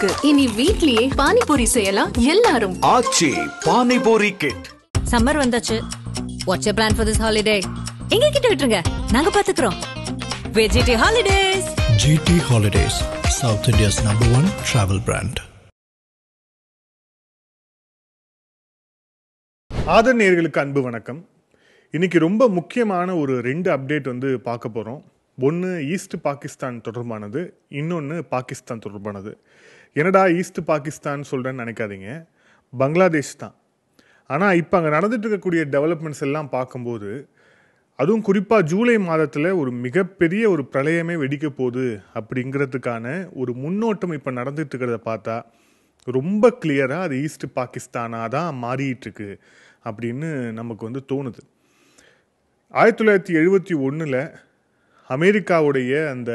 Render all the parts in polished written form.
இருக்கு. இனி வீட்லயே பானிபூரி செய்யலாம் எல்லாரும். ஆச்சி பானிபூரி கிட். சம்மர் வந்தாச்சு. What's your plan for this holiday? எங்க கிட்ட விட்டுருங்க, நாங்க பாத்துக்கிறோம். VGD holidays. GT Holidays, South India's #1 travel brand. Author நேயர்களுக்கு அன்பு வணக்கம். இன்னைக்கு ரொம்ப முக்கியமான ஒரு 2 அப்டேட் பார்க்க போகிறோம். ஒன்று ஈஸ்ட் பாகிஸ்தான் தொடர்பானது, இன்னொன்று பாகிஸ்தான் தொடர்பானது. என்னடா ஈஸ்ட் பாகிஸ்தான் சொல்கிறேன்னு நினைக்காதீங்க, பங்களாதேஷ் தான். ஆனால் இப்போ அங்கே நடந்துட்டு இருக்கக்கூடிய டெவலப்மெண்ட்ஸ் எல்லாம் பார்க்கும்போது, அதுவும் குறிப்பாக ஜூலை மாதத்தில் ஒரு மிகப்பெரிய ஒரு பிரளயமே வெடிக்க போகுது அப்படிங்கிறதுக்கான ஒரு முன்னோட்டம் இப்போ நடந்துட்டு இருக்கிறத பார்த்தா ரொம்ப கிளியராக அது ஈஸ்ட் பாகிஸ்தானாக தான் மாறிட்டுருக்கு அப்படின்னு நமக்கு தோணுது. 1971 அமெரிக்காவுடைய அந்த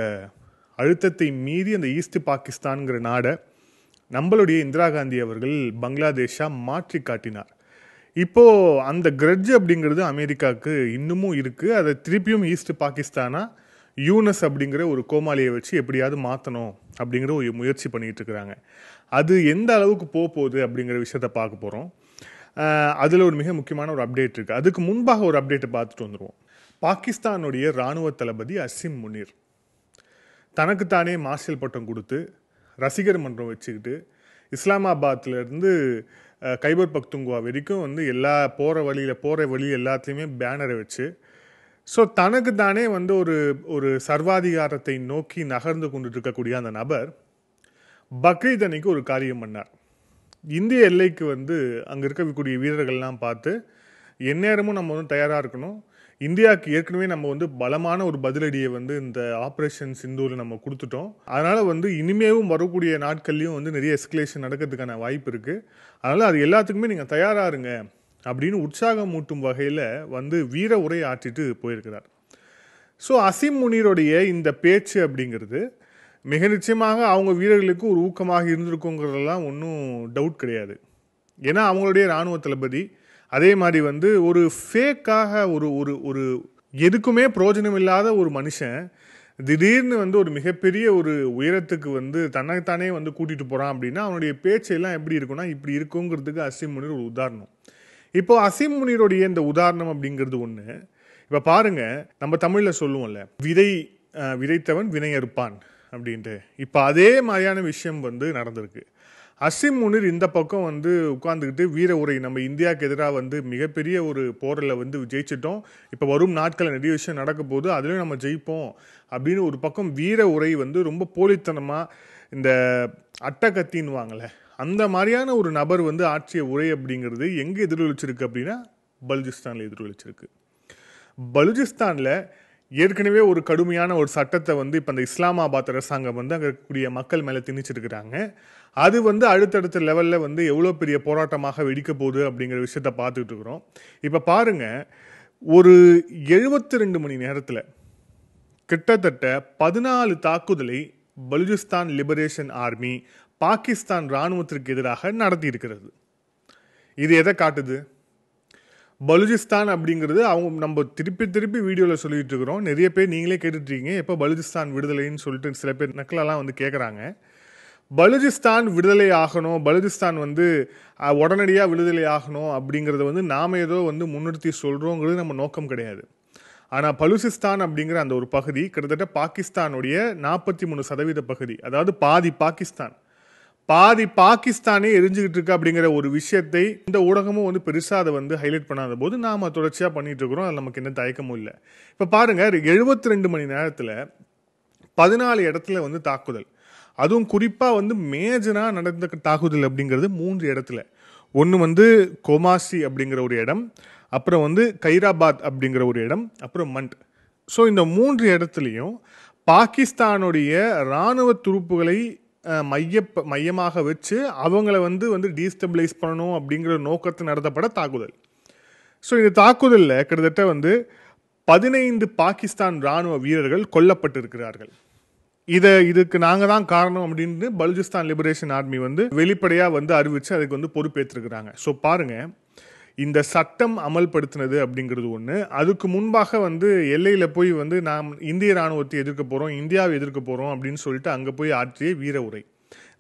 அழுத்தத்தை மீறி அந்த ஈஸ்ட் பாகிஸ்தான்கிற நாடை நம்மளுடைய இந்திரா காந்தி அவர்கள் பங்களாதேஷாக மாற்றி காட்டினார். இப்போது அந்த கிரட்ஜ் அப்படிங்கிறது அமெரிக்காவுக்கு இன்னமும் இருக்குது. அதை திருப்பியும் ஈஸ்ட் பாகிஸ்தானாக யூனஸ் அப்படிங்கிற ஒரு கோமாளியை வச்சு எப்படியாவது மாற்றணும் அப்படிங்கிற ஒரு முயற்சி பண்ணிகிட்டு இருக்கிறாங்க. அது எந்த அளவுக்கு போகுது அப்படிங்கிற விஷயத்தை பார்க்க போகிறோம். அதில் ஒரு மிக முக்கியமான ஒரு அப்டேட் இருக்குது. அதுக்கு முன்பாக ஒரு அப்டேட்டை பார்த்துட்டு வந்துடுவோம். பாகிஸ்தானுடைய இராணுவ தளபதி அசிம் முனீர் தனக்குத்தானே மார்ஷல் பட்டம் கொடுத்து ரசிகர் மன்றம் வச்சுக்கிட்டு இஸ்லாமாபாத்லேருந்து கைபர் பக்துங்குவா வரைக்கும் எல்லா போகிற வழி எல்லாத்துலேயுமே பேனரை வச்சு, ஸோ தனக்கு தானே ஒரு சர்வாதிகாரத்தை நோக்கி நகர்ந்து கொண்டு இருக்கக்கூடிய அந்த நபர் பக்ரீத் அன்னைக்கு ஒரு காரியம் பண்ணார். இந்திய எல்லைக்கு அங்கே இருக்கக்கூடிய வீரர்கள்லாம் பார்த்து, எந்நேரமும் நம்ம தயாராக இருக்கணும், இந்தியாவுக்கு ஏற்கனவே நம்ம பலமான ஒரு பதிலடியை இந்த ஆப்ரேஷன் சிந்தூரில் நம்ம கொடுத்துட்டோம், அதனால் இனிமேவும் வரக்கூடிய நாட்கள்லையும் நிறைய எஸ்கலேஷன் நடக்கிறதுக்கான வாய்ப்பு இருக்குது, அதனால் அது எல்லாத்துக்குமே நீங்கள் தயாராக இருங்க அப்படின்னு உற்சாகம் மூட்டும் வகையில் வீர உரை ஆற்றிட்டு போயிருக்கிறார். ஸோ அசிம் முனீருடைய இந்த பேச்சு அப்படிங்கிறது மிக நிச்சயமாக அவங்க வீரர்களுக்கு ஒரு ஊக்கமாக இருந்திருக்குங்கிறதெல்லாம் ஒன்றும் டவுட் கிடையாது. ஏன்னா அவங்களுடைய இராணுவ தளபதி அதே மாதிரி ஒரு ஃபேக்காக ஒரு எதுக்குமே பிரயோஜனம் இல்லாத ஒரு மனுஷன் திடீர்னு ஒரு மிகப்பெரிய ஒரு உயரத்துக்கு தன்னைத்தானே கூட்டிகிட்டு போகிறான் அப்படின்னா அவனுடைய பேச்செல்லாம் எப்படி இருக்குன்னா இப்படி இருக்குங்கிறதுக்கு அசிம் முனீர் ஒரு உதாரணம். இப்போது அசிம் முனீருடைய இந்த உதாரணம் அப்படிங்கிறது ஒன்று. இப்போ பாருங்கள், நம்ம தமிழில் சொல்லுவோம்ல, விதைத்தவன் வினை அறுப்பான் அப்படின்ட்டு. இப்போ அதே மாதிரியான விஷயம் நடந்திருக்கு. அசிம் முனீர் இந்த பக்கம் உட்கார்ந்துக்கிட்டு வீர உரை, நம்ம இந்தியாவுக்கு எதிராக மிகப்பெரிய ஒரு போரில் ஜெயிச்சிட்டோம், இப்போ வரும் நாட்களில் நிறைய விஷயம் நடக்க போகுது, அதுலேயும் நம்ம ஜெயிப்போம் அப்படின்னு ஒரு பக்கம் வீர உரை ரொம்ப போலித்தனமாக இந்த அட்டகத்தின்னு வாங்கலை அந்த மாதிரியான ஒரு நபர் ஆற்றிய உரை அப்படிங்கிறது எங்கே எதிரொலிச்சிருக்கு அப்படின்னா பலுச்சிஸ்தானில் எதிரொலிச்சிருக்கு. பலுச்சிஸ்தானில் ஏற்கனவே ஒரு கடுமையான ஒரு சட்டத்தை இப்போ அந்த இஸ்லாமாபாத் அரசாங்கம் அங்கே இருக்கக்கூடிய மக்கள் மேலே திணிச்சிருக்கிறாங்க. அது அடுத்தடுத்த லெவலில் எவ்வளோ பெரிய போராட்டமாக வெடிக்க போகுது அப்படிங்கிற விஷயத்த பார்த்துக்கிட்டு இருக்கிறோம். இப்போ பாருங்கள், ஒரு 72 மணி நேரத்தில் கிட்டத்தட்ட 14 தாக்குதலை பலுச்சிஸ்தான் லிபரேஷன் ஆர்மி பாகிஸ்தான் இராணுவத்திற்கு எதிராக நடத்தி இருக்கிறது. இது எதை காட்டுது? பலுச்சிஸ்தான் அப்படிங்கிறது நம்ம திருப்பி வீடியோவில் சொல்லிட்டு இருக்கிறோம், நிறைய பேர் நீங்களே கேட்டுட்ருக்கீங்க, எப்போ பலுச்சிஸ்தான் விடுதலைன்னு சொல்லிட்டு சில பேர் நக்கலெல்லாம் கேட்குறாங்க. பலுச்சிஸ்தான் விடுதலை ஆகணும், பலுச்சிஸ்தான் உடனடியாக விடுதலை ஆகணும் அப்படிங்கிறத நாம் ஏதோ முன்னிறுத்தி சொல்கிறோங்கிறது நம்ம நோக்கம் கிடையாது. ஆனால் பலுச்சிஸ்தான் அப்படிங்கிற அந்த ஒரு பகுதி கிட்டத்தட்ட பாகிஸ்தானுடைய 43% பகுதி, அதாவது பாதி பாகிஸ்தானே எரிஞ்சுக்கிட்டு இருக்கு அப்படிங்கிற ஒரு விஷயத்தை இந்த ஊடகமும் பெருசாக அதை ஹைலைட் பண்ணாத போது நாம் தொடர்ச்சியாக பண்ணிட்டு இருக்கிறோம். அதில் நமக்கு எந்த தயக்கமும் இல்லை. இப்போ பாருங்கள், 72 மணி நேரத்தில் 14 இடத்துல தாக்குதல், அதுவும் குறிப்பாக மேஜராக நடந்த தாக்குதல் அப்படிங்கிறது 3 இடத்துல. ஒன்று கோமாசி அப்படிங்கிற ஒரு இடம், அப்புறம் கைராபாத் அப்படிங்கிற ஒரு இடம், அப்புறம் மண்ட். ஸோ இந்த 3 இடத்துலையும் பாகிஸ்தானுடைய இராணுவ துருப்புகளை மையமாக வச்சு அவங்கள டீஸ்டபிளைஸ் பண்ணணும் அப்படிங்கிற நோக்கத்தை நடத்தப்பட தாக்குதல். ஸோ இந்த தாக்குதலில் கிட்டத்தட்ட 15 பாகிஸ்தான் இராணுவ வீரர்கள் கொல்லப்பட்டிருக்கிறார்கள். இதுக்கு நாங்கள் தான் காரணம் அப்படின்னு பலுச்சிஸ்தான் லிபரேஷன் ஆர்மி வெளிப்படையாக அறிவிச்சு அதுக்கு பொறுப்பேற்றிருக்கிறாங்க. ஸோ பாருங்கள், இந்த சட்டம் அமல்படுத்தினது அப்படிங்கிறது ஒன்று. அதுக்கு முன்பாக எல்லையில் போய் நாம் இந்திய இராணுவத்தை எதிர்க்க போகிறோம், இந்தியாவை எதிர்க்க போகிறோம் அப்படின்னு சொல்லிட்டு அங்கே போய் ஆற்றிய வீர உரை.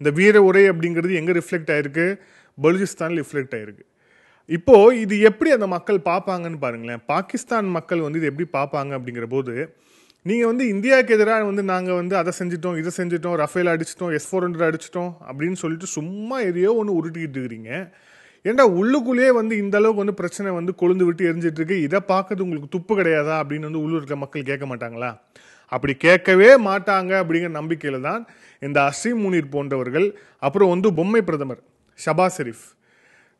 இந்த வீர உரை அப்படிங்கிறது எங்கே ரிஃப்ளெக்ட் ஆயிருக்கு? பலுச்சிஸ்தானில் ரிஃப்ளெக்ட் ஆயிருக்கு. இப்போது இது எப்படி அந்த மக்கள் பார்ப்பாங்கன்னு பாருங்களேன். பாகிஸ்தான் மக்கள் வந்து இது எப்படி பார்ப்பாங்க அப்படிங்கிற போது, நீங்கள் வந்து இந்தியாவுக்கு எதிராக வந்து நாங்கள் வந்து அதை செஞ்சிட்டோம், இதை செஞ்சிட்டோம், ரஃபேல் அடிச்சிட்டோம், S-400 அடிச்சிட்டோம் அப்படின்னு சொல்லிட்டு சும்மா எதையோ ஒன்று உருட்டிக்கிட்டு இருக்கிறீங்க. ஏன்டா உள்ளுக்குள்ளேயே வந்து இந்த அளவுக்கு வந்து பிரச்சனை வந்து கொழுந்து விட்டு எரிஞ்சிட்டு இருக்கு, இதை பார்க்கறது உங்களுக்கு துப்பு கிடையாதா அப்படின்னு வந்து உள்ளூர் இருக்க மக்கள் கேட்க மாட்டாங்களா? அப்படி கேட்கவே மாட்டாங்க அப்படிங்கிற நம்பிக்கையில் தான் இந்த அசீம் முனீர் போன்றவர்கள், அப்புறம் வந்து பொம்மை பிரதமர் ஷபாஸ் ஷெரீஃப்,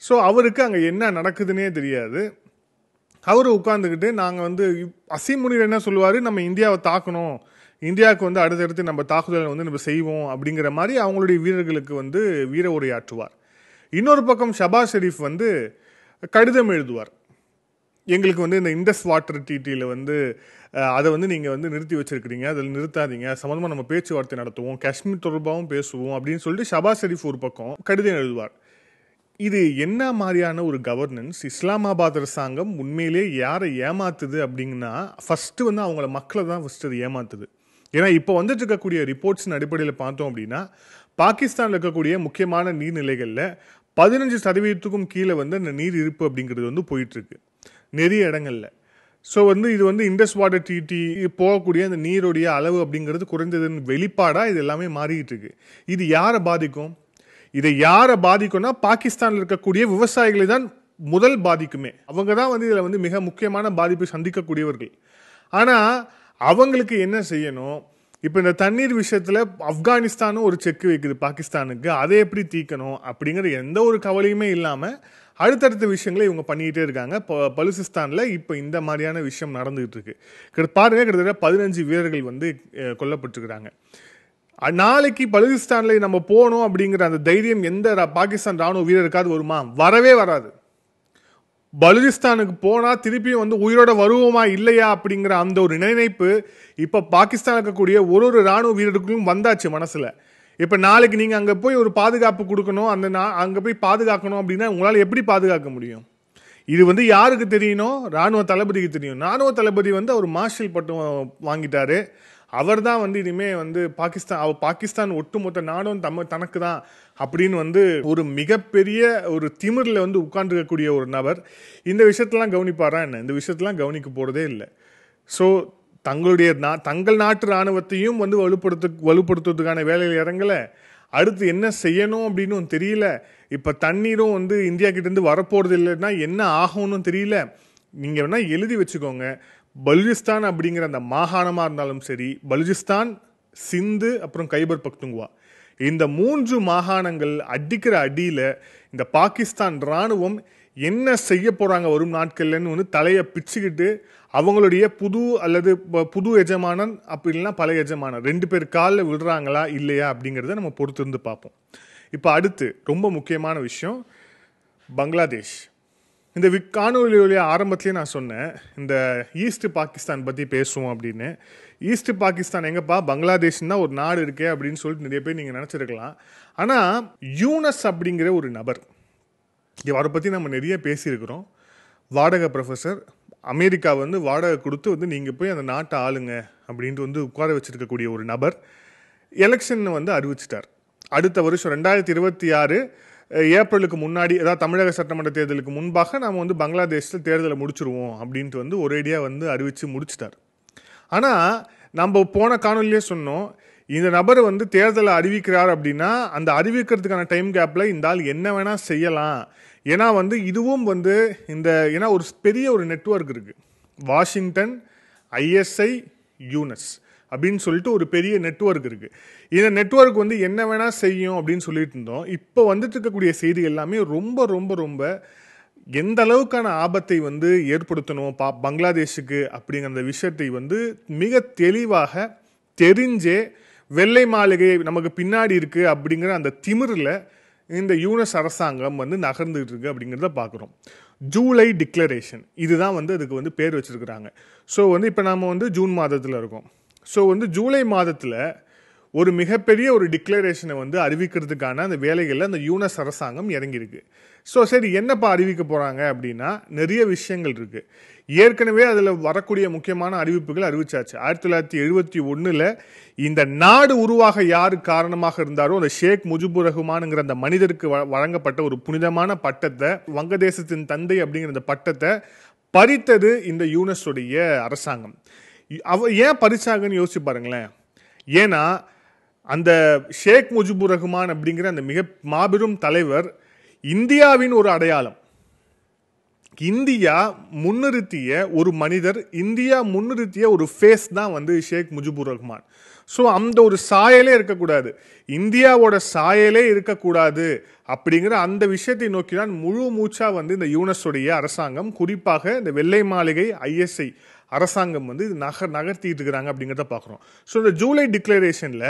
ஸோ அவருக்கு அங்கே என்ன நடக்குதுன்னே தெரியாது. அவர் உட்காந்துக்கிட்டு நாங்கள் வந்து அசீம் முனீர் என்ன சொல்லுவார், நம்ம இந்தியாவை தாக்கணும், இந்தியாவுக்கு வந்து அடுத்தடுத்து நம்ம தாக்குதலை வந்து நம்ம செய்வோம் அப்படிங்கிற மாதிரி அவங்களுடைய வீரர்களுக்கு வந்து வீர உரையாற்றுவார். இன்னொரு பக்கம் ஷபாஸ் ஷெரீஃப் வந்து கடிதம் எழுதுவார், எங்களுக்கு வந்து இந்த இண்டஸ் வாட்டர் டிடியில் வந்து அதை வந்து நீங்கள் வந்து நிறுத்தி வச்சிருக்கிறீங்க, அதில் நிறுத்தாதீங்க, சம்மந்தமாக நம்ம பேச்சுவார்த்தை நடத்துவோம், காஷ்மீர் தொடர்பாகவும் பேசுவோம் அப்படின்னு சொல்லிட்டு ஷபாஸ் ஷெரீஃப் ஒரு பக்கம் கடிதம் எழுதுவார். இது என்ன மாதிரியான ஒரு கவர்னன்ஸ்? இஸ்லாமாபாத் அரசாங்கம் உண்மையிலே யாரை ஏமாத்துது அப்படிங்கன்னா, ஃபஸ்ட்டு வந்து அவங்கள மக்களை தான் ஃபஸ்ட்டு அது ஏமாத்துது. ஏன்னா இப்போ வந்துட்டு இருக்கக்கூடிய ரிப்போர்ட்ஸின் அடிப்படையில் பார்த்தோம் அப்படின்னா, பாகிஸ்தானில் இருக்கக்கூடிய முக்கியமான நீர்நிலைகளில் 15% கீழே வந்து அந்த நீர் இருப்பு அப்படிங்கிறது வந்து போயிட்டுருக்கு நிறைய இடங்களில். ஸோ வந்து இது வந்து இண்டஸ் வாட்டர் டிடி போகக்கூடிய அந்த நீருடைய அளவு அப்படிங்கிறது குறைந்ததுன்னு வெளிப்பாடாக இது எல்லாமே மாறிக்கிட்டு இருக்கு. இது யாரை பாதிக்கும்? இதை யாரை பாதிக்கும்னா, பாகிஸ்தானில் இருக்கக்கூடிய விவசாயிகளை தான் முதல் பாதிக்குமே. அவங்க தான் வந்து இதில் வந்து மிக முக்கியமான பாதிப்பை சந்திக்கக்கூடியவர்கள். ஆனால் அவங்களுக்கு என்ன செய்யணும்? இப்போ இந்த தண்ணீர் விஷயத்தில் ஆப்கானிஸ்தானும் ஒரு செக் வைக்குது பாகிஸ்தானுக்கு, அதை எப்படி தீக்கணும் அப்படிங்கிற எந்த ஒரு கவலையுமே இல்லாமல் அடுத்தடுத்த விஷயங்களை இவங்க பண்ணிக்கிட்டே இருக்காங்க. பலுச்சிஸ்தானில் இப்போ இந்த மாதிரியான விஷயம் நடந்துகிட்டு இருக்கு. பாருங்க, கிட்டத்தட்ட 15 வீரர்கள் வந்து கொல்லப்பட்டிருக்கிறாங்க. நாளைக்கு பலுச்சிஸ்தானில் நம்ம போகணும் அப்படிங்கிற அந்த தைரியம் எந்த பாகிஸ்தான் ராணுவ வீரருக்காவது வருமா? வரவே வராது. பலுச்சிஸ்தானுக்கு போனால் திருப்பியும் வந்து உயிரோட வருவோமா இல்லையா அப்படிங்கிற அந்த ஒரு நினைப்பு இப்போ பாகிஸ்தான் இருக்கக்கூடிய ஒரு ராணுவ வீரருக்கும் வந்தாச்சு மனசில். இப்போ நாளைக்கு நீங்கள் அங்கே போய் ஒரு பாதுகாப்பு கொடுக்கணும், அங்கே போய் பாதுகாக்கணும் அப்படின்னா உங்களால் எப்படி பாதுகாக்க முடியும்? இது வந்து யாருக்கு தெரியணும்? ராணுவ தளபதிக்கு தெரியும். ராணுவ தளபதி வந்து அவர் மார்ஷல் பட்டம் வாங்கிட்டாரு. அவர் தான் வந்து இனிமேல் வந்து பாகிஸ்தான் ஒட்டுமொத்த நாடும் தனக்கு தான் அப்படின்னு வந்து ஒரு மிகப்பெரிய ஒரு திமிரில் வந்து உட்கார்ந்துருக்கக்கூடிய ஒரு நபர் இந்த விஷயத்தெல்லாம் கவனிப்பாரா என்ன? இந்த விஷயத்தெல்லாம் கவனிக்க போகிறதே இல்லை. ஸோ தங்கள் நாட்டு இராணுவத்தையும் வந்து வலுப்படுத்துறதுக்கான வேலையில் இறங்கலை. அடுத்து என்ன செய்யணும் அப்படின்னு தெரியல. இப்போ தண்ணீரும் வந்து இந்தியா கிட்டேருந்து வரப்போகிறது இல்லைன்னா என்ன ஆகும்னு தெரியல. நீங்கள் வேணால் எழுதி வச்சுக்கோங்க, பலுச்சிஸ்தான் அப்படிங்கிற அந்த மாகாணமாக இருந்தாலும் சரி, பலுச்சிஸ்தான், சிந்து, அப்புறம் கைபர் பக்துங்குவா, இந்த 3 மாகாணங்கள் அடிக்கிற அடியில் இந்த பாகிஸ்தான் இராணுவம் என்ன செய்ய போகிறாங்க வரும் நாட்கள்லன்னு வந்து தலையை பிச்சுக்கிட்டு அவங்களுடைய புது எஜமானன் அப்படி இல்லைன்னா பழைய எஜமானன் 2 பேர் காலில் விடுறாங்களா இல்லையா அப்படிங்கிறத நம்ம பொறுத்திருந்து பார்ப்போம். இப்போ அடுத்து ரொம்ப முக்கியமான விஷயம், பங்களாதேஷ். இந்த காணொலியுடைய ஆரம்பத்திலே நான் சொன்னேன், இந்த ஈஸ்ட் பாகிஸ்தான் பற்றி பேசுவோம் அப்படின்னு. ஈஸ்ட் பாகிஸ்தான் எங்கப்பா? பங்களாதேஷ்னா ஒரு நாடு இருக்கே அப்படின்னு சொல்லிட்டு நிறைய பேர் நீங்கள் நினச்சிருக்கலாம். ஆனால் யூனஸ் அப்படிங்கிற ஒரு நபர், அவரை பற்றி நம்ம நிறைய பேசியிருக்கிறோம். வாடகை ப்ரொஃபஸர், அமெரிக்கா வந்து வாடகை கொடுத்து வந்து நீங்கள் போய் அந்த நாட்டை ஆளுங்க அப்படின்ட்டு வந்து உட்கார வச்சிருக்கக்கூடிய ஒரு நபர் எலெக்ஷன் வந்து அறிவிச்சிட்டார். அடுத்த வருஷம் 2026 ஏப்ரலுக்கு முன்னாடி, அதாவது தமிழக சட்டமன்ற தேர்தலுக்கு முன்பாக நாம் வந்து பங்களாதேஷில் தேர்தலை முடிச்சிருவோம் அப்படின்ட்டு வந்து ஒரேடியாக வந்து அறிவித்து முடிச்சிட்டார். ஆனால் நம்ம போன காணொலியே சொன்னோம், இந்த நபர் வந்து தேர்தலை அறிவிக்கிறார் அப்படின்னா அந்த அறிவிக்கிறதுக்கான டைம் கேப்பில் இந்த ஆள் என்ன வேணால் செய்யலாம். ஏன்னா வந்து இதுவும் வந்து ஏன்னா ஒரு பெரிய ஒரு நெட்வொர்க் இருக்குது, வாஷிங்டன், ISI, யூனஸ் அப்படின்னு சொல்லிட்டு ஒரு பெரிய நெட்வொர்க் இருக்குது. இந்த நெட்வொர்க் வந்து என்ன வேணால் செய்யும் அப்படின்னு சொல்லிட்டு இருந்தோம். இப்போ வந்துட்டு இருக்கக்கூடிய செய்தி எல்லாமே ரொம்ப ரொம்ப ரொம்ப எந்த அளவுக்கான ஆபத்தை வந்து ஏற்படுத்தணும் பங்களாதேஷுக்கு அப்படிங்கிற அந்த விஷயத்தை வந்து மிக தெளிவாக தெரிஞ்சே வெள்ளை மாளிகை நமக்கு பின்னாடி இருக்குது அப்படிங்கிற அந்த திமிரில் இந்த யூனஸ் அரசாங்கம் வந்து நகர்ந்துகிட்டு இருக்கு அப்படிங்கிறத பார்க்குறோம். ஜூலை டிக்ளரேஷன், இதுதான் வந்து அதுக்கு வந்து பேர் வச்சிருக்கிறாங்க. ஸோ வந்து இப்போ நாம் வந்து ஜூன் மாதத்தில் இருக்கோம். ஸோ வந்து ஜூலை மாதத்தில் ஒரு மிகப்பெரிய ஒரு டிக்ளரேஷனை வந்து அறிவிக்கிறதுக்கான அந்த வேலைகளில் அந்த யூனஸ் அரசாங்கம் இறங்கியிருக்கு. ஸோ சரி, என்னப்பா அறிவிக்க போகிறாங்க அப்படின்னா நிறைய விஷயங்கள் இருக்குது. ஏற்கனவே அதில் வரக்கூடிய முக்கியமான அறிவிப்புகள் அறிவிச்சாச்சு. 1971 இந்த நாடு உருவாக யார் காரணமாக இருந்தாரோ அந்த ஷேக் முஜிபுர் ரஹ்மான்ங்கிற அந்த மனிதருக்கு வழங்கப்பட்ட ஒரு புனிதமான பட்டத்தை, வங்கதேசத்தின் தந்தை அப்படிங்கிற அந்த பட்டத்தை பறித்தது இந்த யூனஸுடைய அரசாங்கம். ஏன் பறிச்சாங்கன்னு யோசிச்சு பாருங்களேன். ஏன்னா அந்த ஷேக் முஜிபுர் ரஹ்மான் அப்படிங்கிற அந்த மிக மாபெரும் தலைவர் இந்தியாவின் ஒரு அடையாளம். இந்தியா முன்னிறுத்திய ஒரு மனிதர், இந்தியா முன்னிறுத்திய ஒரு ஃபேஸ் தான் வந்து ஷேக் முஜிபுர் ரஹ்மான். ஸோ அந்த ஒரு சாயலே இருக்கக்கூடாது, இந்தியாவோட சாயலே இருக்கக்கூடாது அப்படிங்கிற அந்த விஷயத்தை நோக்கி தான் முழு மூச்சா வந்து இந்த யூனஸுடைய அரசாங்கம், குறிப்பாக இந்த வெள்ளை மாளிகை ISI அரசாங்கம் வந்து இது நகர்த்திட்டு இருக்கிறாங்க அப்படிங்கிறத பார்க்குறோம். ஸோ இந்த ஜூலை டிக்ளரேஷனில்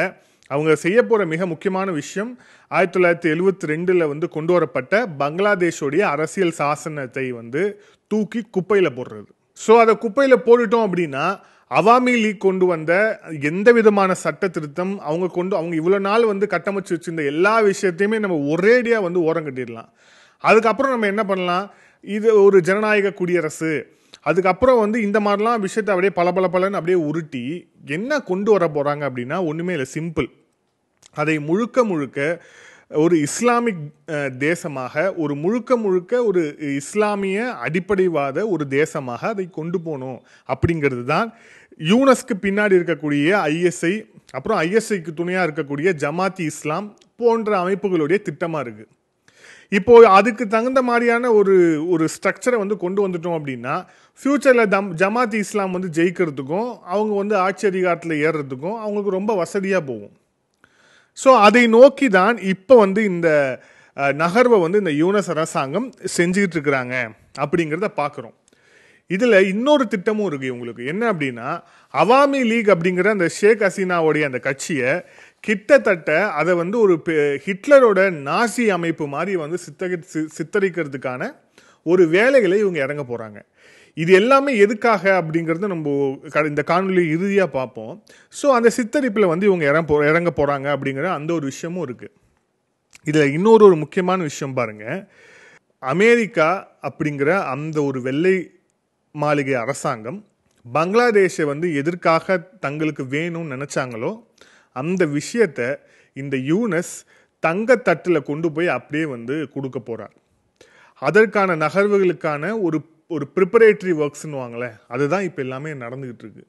அவங்க செய்ய போகிற மிக முக்கியமான விஷயம் 1972 வந்து கொண்டு வரப்பட்ட பங்களாதேஷோடைய அரசியல் சாசனத்தை வந்து தூக்கி குப்பையில் போடுறது. ஸோ அதை குப்பையில் போட்டுட்டோம் அப்படின்னா அவாமி லீக் கொண்டு வந்த எந்த விதமான சட்ட திருத்தம், அவங்க இவ்வளோ நாள் வந்து கட்டமைச்சு வச்சிருந்த எல்லா விஷயத்தையுமே நம்ம ஒரேடியாக வந்து ஓரம் கட்டிடலாம். அதுக்கப்புறம் நம்ம என்ன பண்ணலாம், இது ஒரு ஜனநாயக குடியரசு, அதுக்கப்புறம் வந்து இந்த மாதிரிலாம் விஷயத்தை அப்படியே பலன்னு அப்படியே உருட்டி என்ன கொண்டு வர போகிறாங்க அப்படின்னா ஒன்றுமே இல்லை, சிம்பிள். அதை முழுக்க ஒரு இஸ்லாமிக் தேசமாக, ஒரு முழுக்க ஒரு இஸ்லாமிய அடிப்படைவாத ஒரு தேசமாக அதை கொண்டு போகணும் அப்படிங்கிறது தான் யூனஸ்க்கு பின்னாடி இருக்கக்கூடிய ISI, அப்புறம் ISIக்கு துணையாக இருக்கக்கூடிய ஜமாத்தி இஸ்லாம் போன்ற அமைப்புகளுடைய திட்டமாக இருக்குது. இப்போ அதுக்கு தகுந்த மாதிரியான ஒரு ஸ்ட்ரக்சரை வந்து கொண்டு வந்துட்டோம் அப்படின்னா ஃபியூச்சரில் ஜமாத்தி இஸ்லாம் வந்து ஜெயிக்கிறதுக்கும் அவங்க வந்து ஆட்சி அதிகாரத்தில் ஏறுறதுக்கும் அவங்களுக்கு ரொம்ப வசதியாக போகும். ஸோ அதை நோக்கி தான் இப்போ வந்து இந்த நகர்வை வந்து இந்த யூனஸ் அரசாங்கம் செஞ்சுக்கிட்டு இருக்கிறாங்க அப்படிங்கிறத பார்க்குறோம். இதில் இன்னொரு திட்டமும் இருக்குது உங்களுக்கு. என்ன அப்படின்னா அவாமி லீக் அப்படிங்கிற அந்த ஷேக் ஹசீனாவுடைய அந்த கட்சியை கிட்டத்தட்ட அதை வந்து ஒரு ஹிட்லரோட நாசி அமைப்பு மாதிரி வந்து சித்தரிக்கிறதுக்கான ஒரு வேலைகளை இவங்க இறங்க போகிறாங்க. இது எல்லாமே எதுக்காக அப்படிங்கிறது நம்ம இந்த காணொலி இறுதியாக பார்ப்போம். ஸோ அந்த சித்தரிப்பில் வந்து இவங்க இறங்க போகிறாங்க அப்படிங்கிற அந்த ஒரு விஷயமும் இருக்குது. இதில் இன்னொரு முக்கியமான விஷயம் பாருங்கள். அமெரிக்கா அப்படிங்கிற அந்த ஒரு வெள்ளை மாளிகை அரசாங்கம் பங்களாதேஷை வந்து எதற்காக தங்களுக்கு வேணும்னு நினச்சாங்களோ அந்த விஷயத்தை இந்த யூனஸ் தங்கத்தட்டில் கொண்டு போய் அப்படியே வந்து கொடுக்க போகிறார். அதற்கான நகர்வுகளுக்கான ஒரு ப்ரிப்பரேட்டரி ஒர்க்ஸ்ன்னு வாங்களேன், அதுதான் இப்போ எல்லாமே நடந்துகிட்டு இருக்கு.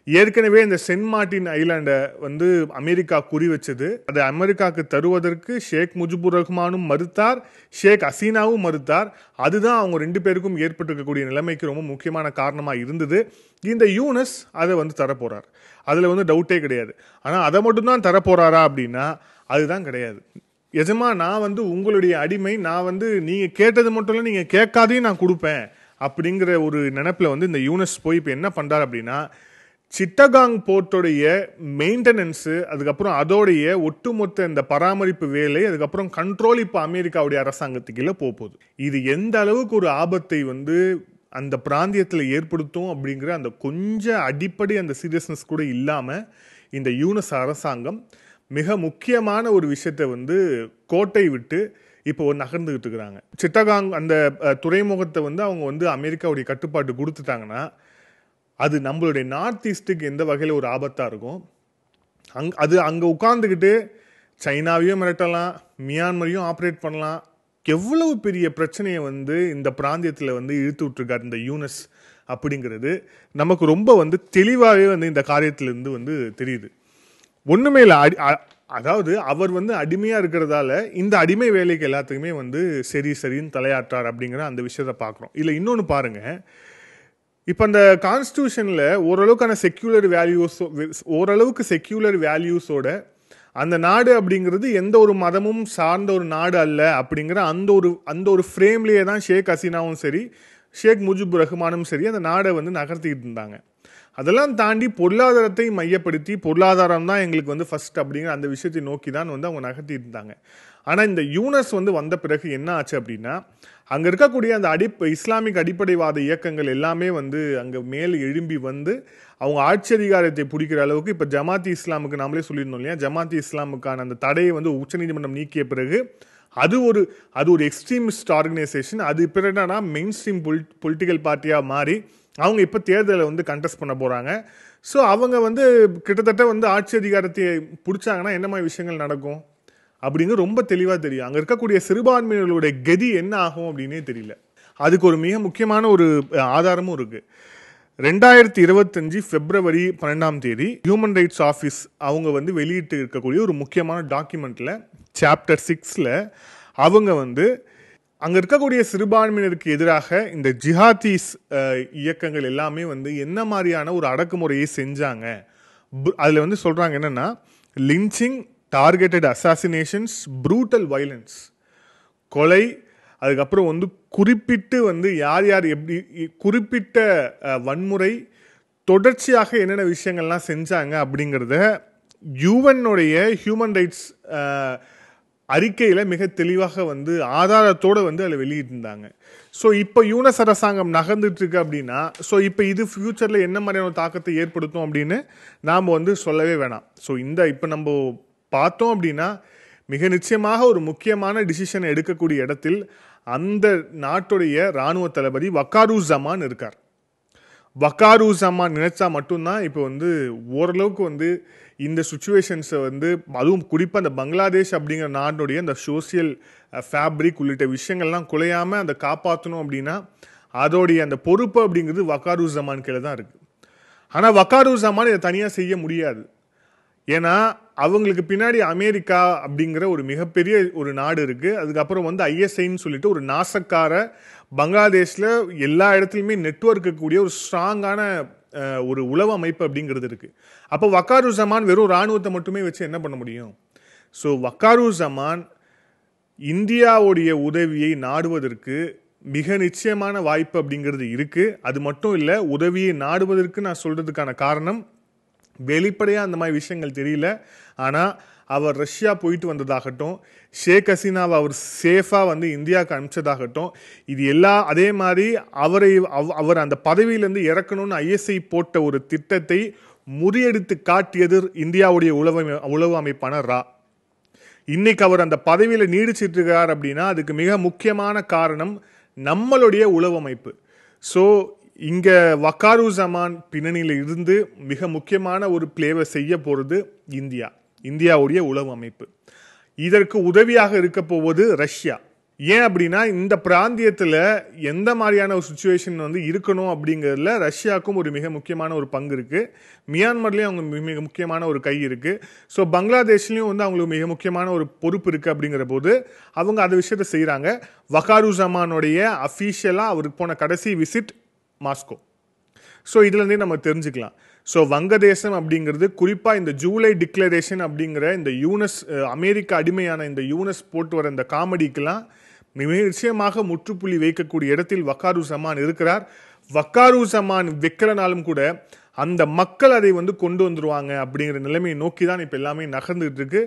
ஏற்கனவே இந்த சென்ட் மார்டின் ஐலாண்டை வந்து அமெரிக்கா குறி வச்சது. அதை அமெரிக்காவுக்கு தருவதற்கு ஷேக் முஜிபுர் ரஹ்மானும் மறுத்தார், ஷேக் ஹசீனாவும் மறுத்தார். அதுதான் அவங்க ரெண்டு பேருக்கும் ஏற்பட்டிருக்கக்கூடிய நிலைமைக்கு ரொம்ப முக்கியமான காரணமாக இருந்தது. இந்த யூனஸ் அதை வந்து தரப்போறார், அதில் வந்து டவுட்டே கிடையாது. ஆனால் அதை மட்டும்தான் தரப்போறாரா அப்படின்னா அதுதான் கிடையாது. எஜமா, நான் வந்து உங்களுடைய அடிமை, நான் வந்து நீங்கள் கேட்டது மட்டும் இல்லை, நீங்கள் கேட்காதையும் நான் கொடுப்பேன் அப்படிங்கிற ஒரு நினைப்பில் வந்து இந்த யூனஸ் போய் இப்போ என்ன பண்ணுறார் அப்படின்னா சிட்டகாங் போர்ட்டோடைய மெயின்டெனன்ஸு, அதுக்கப்புறம் அதோடைய ஒட்டுமொத்த இந்த பராமரிப்பு வேலை, அதுக்கப்புறம் கண்ட்ரோல் இப்போ அமெரிக்காவுடைய அரசாங்கத்துக்கு கீழே போகுது. இது எந்த அளவுக்கு ஒரு ஆபத்தை வந்து அந்த பிராந்தியத்தில் ஏற்படுத்தும் அப்படிங்கிற அந்த கொஞ்சம் அடிப்படை அந்த சீரியஸ்னஸ் கூட இல்லாமல் இந்த யூனஸ் அரசாங்கம் மிக முக்கியமான ஒரு விஷயத்தை வந்து கோட்டை விட்டு இப்போ நகர்ந்துகிட்டு இருக்கிறாங்க. சிட்டகாங் அந்த துறைமுகத்தை வந்து அவங்க வந்து அமெரிக்காவுடைய கட்டுப்பாட்டு கொடுத்துட்டாங்கன்னா அது நம்மளுடைய நார்த் ஈஸ்ட்டுக்கு எந்த வகையில் ஒரு ஆபத்தாக இருக்கும். அங்கே உட்காந்துக்கிட்டு சைனாவையும் மிரட்டலாம், மியான்மரையும் ஆப்ரேட் பண்ணலாம். எவ்வளவு பெரிய பிரச்சனையை வந்து இந்த பிராந்தியத்தில் வந்து இழுத்து விட்டுருக்காரு இந்த யூனஸ் அப்படிங்கிறது நமக்கு ரொம்ப வந்து தெளிவாகவே வந்து இந்த காரியத்திலிருந்து வந்து தெரியுது. ஒன்றுமே இல்லை, அதாவது அவர் வந்து அடிமையாக இருக்கிறதால இந்த அடிமை வேலைக்கு எல்லாத்துக்குமே வந்து சரின்னு தலையாற்றார் அப்படிங்கிற அந்த விஷயத்த பார்க்குறோம். இல்லை இன்னொன்று பாருங்கள், இப்போ அந்த கான்ஸ்டியூஷனில் ஓரளவுக்கு செக்யூலர் வேல்யூஸோட அந்த நாடு அப்படிங்கிறது எந்த ஒரு மதமும் சார்ந்த ஒரு நாடு அல்ல அப்படிங்கிற அந்த ஒரு ஃப்ரேம்லேயே தான் ஷேக் ஹசீனாவும் சரி ஷேக் முஜிபுர் ரஹ்மானும் சரி அந்த நாடை வந்து நகர்த்திக்கிட்டு இருந்தாங்க. அதெல்லாம் தாண்டி பொருளாதாரத்தை மையப்படுத்தி பொருளாதாரம் தான் எங்களுக்கு வந்து ஃபர்ஸ்ட் அப்படிங்கிற அந்த விஷயத்தை நோக்கி தான் வந்து அவங்க நகர்த்தி இருந்தாங்க. ஆனால் இந்த யூனஸ் வந்து வந்த பிறகு என்ன ஆச்சு அப்படின்னா, அங்கே இருக்கக்கூடிய அந்த இஸ்லாமிக் அடிப்படைவாத இயக்கங்கள் எல்லாமே வந்து அங்கே மேலே எழும்பி வந்து அவங்க ஆட்சி அதிகாரத்தை பிடிக்கிற அளவுக்கு இப்போ ஜமாத்தி இஸ்லாமுக்கு நாமளே சொல்லியிருந்தோம் இல்லையா, ஜமாத்தி இஸ்லாமுக்கான அந்த தடையை வந்து உச்சநீதிமன்றம் நீக்கிய பிறகு அது ஒரு எக்ஸ்ட்ரீமிஸ்ட் ஆர்கனைசேஷன். அது பிறகு என்னன்னா மெயின் ஸ்ட்ரீம் பொலிட்டிக்கல் பார்ட்டியாக மாறி அவங்க இப்போ தேர்தலை வந்து கண்டெஸ்ட் பண்ண போகிறாங்க. ஸோ அவங்க வந்து கிட்டத்தட்ட வந்து ஆட்சி அதிகாரத்தை பிடிச்சாங்கன்னா என்ன மாதிரி விஷயங்கள் நடக்கும் அப்படிங்கிறது ரொம்ப தெளிவாக தெரியும். அங்கே இருக்கக்கூடிய சிறுபான்மையினர்களுடைய கதி என்ன ஆகும் அப்படின்னே தெரியல. அதுக்கு ஒரு மிக முக்கியமான ஒரு ஆதாரமும் இருக்குது. 2025 February 12 ஹியூமன் ரைட்ஸ் ஆஃபீஸ் அவங்க வந்து வெளியிட்டு இருக்கக்கூடிய ஒரு முக்கியமான டாக்குமெண்ட்டில் Chapter 6 அவங்க வந்து அங்கே இருக்கக்கூடிய சிறுபான்மையினருக்கு எதிராக இந்த ஜிஹாதீஸ் இயக்கங்கள் எல்லாமே வந்து என்ன மாதிரியான ஒரு அடக்குமுறையை செஞ்சாங்க. அதில் வந்து சொல்கிறாங்க என்னென்னா, lynching, targeted assassinations, brutal violence, கொலை, அதுக்கப்புறம் வந்து குறிப்பிட்டு வந்து யார் யார் எப்படி குறிப்பிட்ட வன்முறை தொடர்ச்சியாக என்னென்ன விஷயங்கள்லாம் செஞ்சாங்க அப்படிங்கிறத யூஎன்னுடைய ஹியூமன் ரைட்ஸ் அறிக்கையில் மிக தெளிவாக வந்து ஆதாரத்தோடு வந்து அதில் வெளியிட்டிருந்தாங்க. ஸோ இப்போ யூனஸ் அரசாங்கம் நகர்ந்துட்டு இருக்கு அப்படின்னா, ஸோ இப்போ இது ஃப்யூச்சரில் என்ன மாதிரியான ஒரு தாக்கத்தை ஏற்படுத்தும் அப்படின்னு நாம் வந்து சொல்லவே வேணாம். ஸோ இப்போ நம்ம பார்த்தோம் அப்படின்னா மிக நிச்சயமாக ஒரு முக்கியமான டிசிஷனை எடுக்கக்கூடிய இடத்தில் அந்த நாட்டுடைய இராணுவ தளபதி வக்காருஸமான் இருக்கார். வக்காருஸமான் நினைச்சா மட்டும்தான் இப்போ வந்து ஓரளவுக்கு வந்து இந்த சுச்சுவேஷன்ஸை வந்து, அதுவும் குறிப்பாக அந்த பங்களாதேஷ் அப்படிங்கிற நாட்டுடைய அந்த சோசியல் ஃபேப்ரிக் உள்ளிட்ட விஷயங்கள்லாம் குலையாமல் அதை காப்பாற்றணும் அப்படின்னா அதோடைய அந்த பொறுப்பு அப்படிங்கிறது வக்காருஸமான் கீழே தான் இருக்குது. ஆனால் வக்காருஸமான் இதை தனியாக செய்ய முடியாது. ஏன்னா அவங்களுக்கு பின்னாடி அமெரிக்கா அப்படிங்கிற ஒரு மிகப்பெரிய ஒரு நாடு இருக்குது. அதுக்கப்புறம் வந்து ஐஎஸ்ஐன்னு சொல்லிட்டு ஒரு நாசக்கார பங்களாதேஷில் எல்லா இடத்துலையுமே நெட்வொர்க் கூடிய ஒரு ஸ்ட்ராங்கான ஒரு உளவு அமைப்பு அப்படிங்கிறது இருக்குது. அப்போ வக்காருஸமான் வெறும் இராணுவத்தை மட்டுமே வச்சு என்ன பண்ண முடியும்? ஸோ வக்காருஸமான் இந்தியாவுடைய உதவியை நாடுவதற்கு மிக நிச்சயமான வாய்ப்பு அப்படிங்கிறது இருக்குது. அது மட்டும் இல்லை, உதவியை நாடுவதற்கு நான் சொல்கிறதுக்கான காரணம் வெளிப்படையாக அந்த மாதிரி விஷயங்கள் தெரியல. ஆனால் அவர் ரஷ்யா போயிட்டு வந்ததாகட்டும், ஷேக் ஹசீனாவை அவர் சேஃபாக வந்து இந்தியாவுக்கு அனுப்பிச்சதாகட்டும், இது அதே மாதிரி அவர் அந்த பதவியிலேருந்து இறக்கணும்னு ஐஎஸ்ஐ போட்ட ஒரு திட்டத்தை முறியடித்து காட்டியது இந்தியாவுடைய உளவு அமைப்பான ரா. இன்னைக்கு அவர் அந்த பதவியில் நீடிச்சிட்டு இருக்கார் அப்படின்னா அதுக்கு மிக முக்கியமான காரணம் நம்மளுடைய உளவு அமைப்பு. ஸோ இங்கே வக்காருஸமான் பின்னணியில் இருந்து மிக முக்கியமான ஒரு பிளேவை செய்ய போகிறது இந்தியாவுடைய உளவு அமைப்பு. இதற்கு உதவியாக இருக்க போவது ரஷ்யா. ஏன் அப்படின்னா இந்த பிராந்தியத்தில் எந்த மாதிரியான ஒரு சுச்சுவேஷன் வந்து இருக்கணும் அப்படிங்கிறதுல ரஷ்யாவுக்கும் ஒரு மிக முக்கியமான ஒரு பங்கு இருக்குது. மியான்மர்லேயும் அவங்க மிக முக்கியமான ஒரு கை இருக்குது. ஸோ பங்களாதேஷ்லேயும் வந்து அவங்களுக்கு மிக முக்கியமான ஒரு பொறுப்பு இருக்குது. அப்படிங்கிற போது அவங்க அந்த விஷயத்தை செய்கிறாங்க. வக்காருஸமானுடைய அஃபீஷியலாக அவருக்கு போன கடைசி விசிட் மாஸ்கோ. ஸோ இதுலேருந்தே நம்ம தெரிஞ்சுக்கலாம். ஸோ வங்கதேசம் அப்படிங்கிறது குறிப்பாக இந்த ஜூலை டிக்ளரேஷன் அப்படிங்கிற இந்த யூனஸ் அமெரிக்கா அடிமையான இந்த யூனஸ் போட்டு வர இந்த காமெடிக்கெல்லாம் மிக நிச்சயமாக முற்றுப்புள்ளி வைக்கக்கூடிய இடத்தில் வக்காருஸமான் இருக்கிறார். வக்காருஸமான் வைக்கிறனாலும் கூட அந்த மக்கள் அதை வந்து கொண்டு வந்துருவாங்க அப்படிங்கிற நிலைமையை நோக்கி தான் இப்போ எல்லாமே நகர்ந்துட்டு இருக்கு.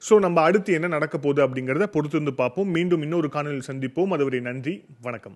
ஸோ நம்ம அடுத்து என்ன நடக்க போகுது அப்படிங்கிறத பொறுத்திருந்து பார்ப்போம். மீண்டும் இன்னொரு காணொலியில் சந்திப்போம். அதுவரை நன்றி, வணக்கம்.